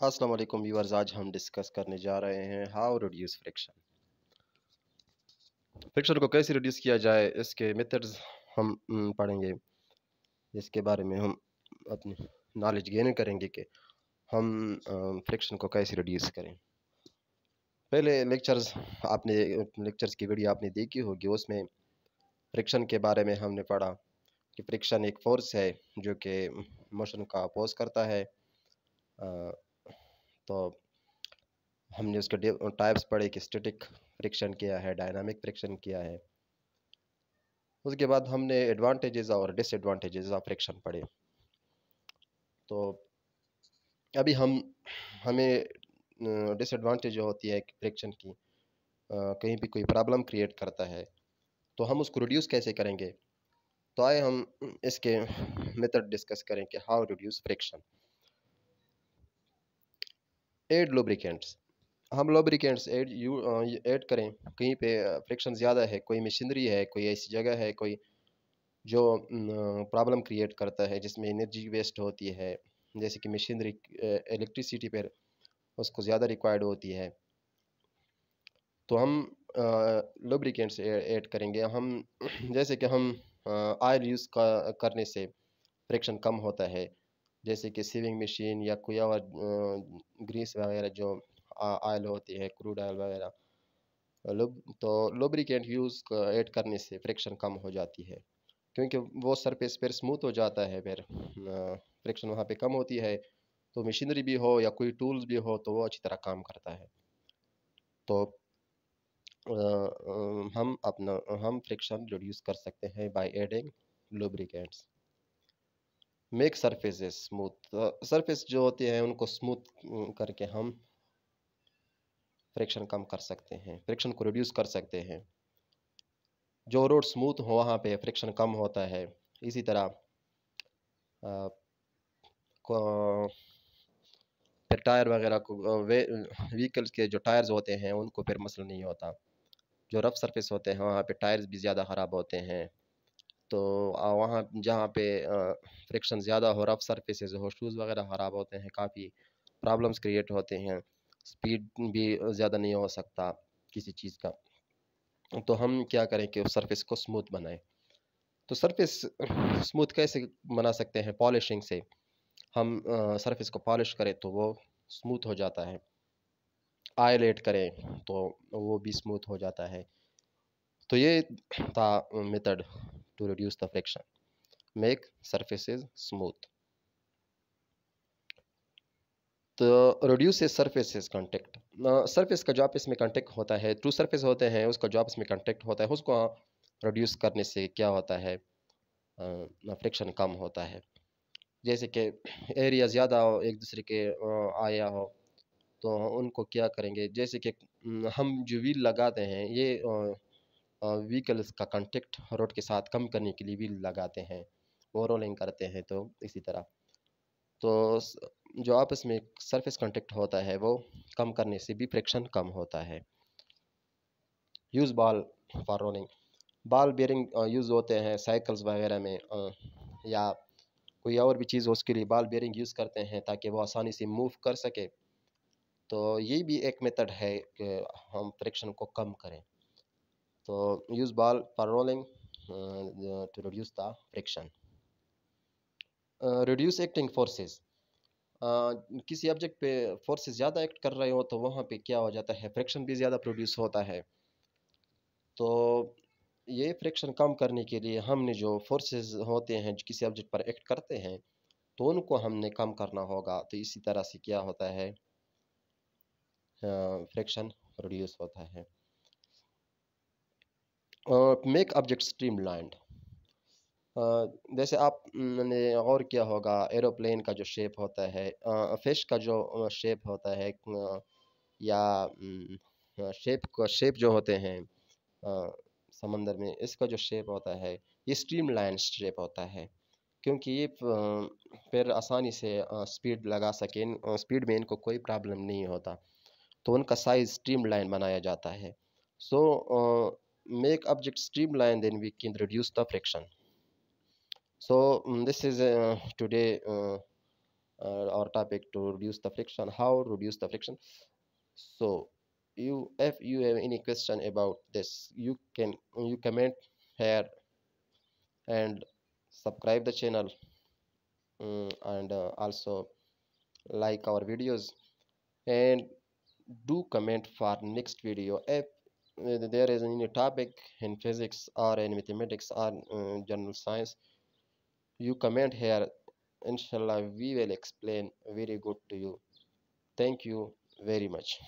अस्सलाम वालेकुम व्यूअर्स। आज हम डिस्कस करने जा रहे हैं हाउ रिड्यूस फ्रिक्शन। फ्रिक्शन को कैसे रिड्यूस किया जाए, इसके मेथड्स हम पढ़ेंगे। इसके बारे में हम अपनी नॉलेज गेन करेंगे कि हम फ्रिक्शन को कैसे रिड्यूस करें। पहले आपने लेक्चर्स की वीडियो आपने देखी होगी, उसमें फ्रिक्शन के बारे में हमने पढ़ा कि फ्रिक्शन एक फोर्स है जो कि मोशन का अपोज करता है। अ, तो हमने उसके टाइप्स पढ़े कि स्टैटिक फ्रिक्शन क्या है, डायनामिक फ्रिक्शन क्या है। उसके बाद हमने एडवांटेजेस और डिसएडवांटेजेस ऑफ फ्रिक्शन पढ़े। तो अभी हमें डिसएडवांटेज जो होती है फ्रिक्शन की, कहीं भी कोई प्रॉब्लम क्रिएट करता है तो हम उसको रिड्यूस कैसे करेंगे। तो आए हम इसके मेथड डिस्कस करें कि how reduce friction. Add lubricants. हम लुब्रिकेंट्स ऐड करें कहीं पे फ्रिक्शन ज़्यादा है, कोई मशीनरी है, कोई ऐसी जगह है, कोई जो प्रॉब्लम क्रिएट करता है जिसमें एनर्जी वेस्ट होती है, जैसे कि मशीनरी इलेक्ट्रिसिटी पर उसको ज़्यादा रिक्वायर्ड होती है, तो हम लुब्रिकेंट्स ऐड करेंगे। हम जैसे कि हम ऑयल यूज़ करने से फ्रिक्शन कम होता है, जैसे कि सीविंग मशीन या कोई और ग्रीस वगैरह जो ऑयल होती है, क्रूड ऑयल वगैरह। लुब्रिकेंट यूज़ ऐड करने से फ्रिक्शन कम हो जाती है, क्योंकि वो सरफेस पर स्मूथ हो जाता है, फिर फ्रिक्शन वहाँ पे कम होती है। तो मशीनरी भी हो या कोई टूल्स भी हो तो वो अच्छी तरह काम करता है। तो हम फ्रिक्शन रिड्यूस कर सकते हैं by adding lubricants. Make surfaces smooth. Surface जो होती है उनको स्मूथ करके हम फ्रिक्शन कम कर सकते हैं, फ्रिक्शन को रिड्यूस कर सकते हैं। जो रोड स्मूथ हो वहाँ पे फ्रिक्शन कम होता है। इसी तरह फिर टायर वगैरह को व्हीकल्स के जो टायर्स होते हैं उनको फिर मसला नहीं होता। जो रफ सरफेस होते हैं वहाँ पे टायर्स भी ज़्यादा ख़राब होते हैं। तो वहाँ जहाँ पे फ्रिक्शन ज़्यादा हो, रफ सरफेसेस हो, शूज़ वगैरह ख़राब होते हैं, काफ़ी प्रॉब्लम्स क्रिएट होते हैं, स्पीड भी ज़्यादा नहीं हो सकता किसी चीज़ का। तो हम क्या करें कि उस सरफेस को स्मूथ बनाएं। तो सरफेस स्मूथ कैसे बना सकते हैं? पॉलिशिंग से। हम सरफेस को पॉलिश करें तो वो स्मूथ हो जाता है। ऑयल ऐड करें तो वो भी स्मूथ हो जाता है। तो ये था method to reduce the friction, make surfaces smooth. तो रिड्यूस सरफेसेस कांटेक्ट। सरफेस का जो आपस में कांटेक्ट होता है, टू सरफेस होते हैं, उसका जो आपस में कांटेक्ट होता है उसको रिड्यूस करने से क्या होता है, फ्रिक्शन कम होता है। जैसे कि एरिया ज़्यादा हो, एक दूसरे के आया हो, तो उनको क्या करेंगे, जैसे कि हम जो व्हील लगाते हैं ये व्हीकल्स का कांटेक्ट रोड के साथ कम करने के लिए व्हील लगाते हैं, वो रोलिंग करते हैं। तो इसी तरह तो जो आपस में सरफेस कांटेक्ट होता है वो कम करने से भी फ्रिक्शन कम होता है। Use ball for rolling. Ball bearing use होते हैं साइकिल्स वगैरह में, या कोई और भी चीज़ हो उसके लिए बॉल बेयरिंग यूज़ करते हैं ताकि वो आसानी से मूव कर सके। तो ये भी एक मेथड है कि हम फ्रिक्शन को कम करें। तो use ball for rolling to reduce the friction. Reduce acting forces. किसी ऑब्जेक्ट पे फोर्सेस ज़्यादा एक्ट कर रहे हो तो वहाँ पे क्या हो जाता है, फ्रिक्शन भी ज़्यादा प्रोड्यूस होता है। तो ये फ्रिक्शन कम करने के लिए हमने जो फोर्सेस होते हैं जो किसी ऑब्जेक्ट पर एक्ट करते हैं तो उनको हमने कम करना होगा। तो इसी तरह से क्या होता है, फ्रिक्शन रिड्यूस होता है। Make object streamlined. जैसे आपने गौर किया होगा एरोप्लेन का जो शेप होता है, फिश का जो शेप होता है, या शेप जो होते हैं समंदर में, इसका जो शेप होता है ये स्ट्रीमलाइन शेप होता है, क्योंकि ये फिर आसानी से स्पीड लगा सकें, स्पीड में इनको कोई प्रॉब्लम नहीं होता, तो उनका साइज स्ट्रीमलाइन बनाया जाता है। So make object streamline then we can reduce the friction. So this is today our topic to reduce the friction, how reduce the friction. So if you have any question about this, you comment here and subscribe the channel, and also like our videos, and do comment for next video. If there is any topic in physics or in mathematics or general science, you comment here. Inshallah, we will explain very good to you. Thank you very much.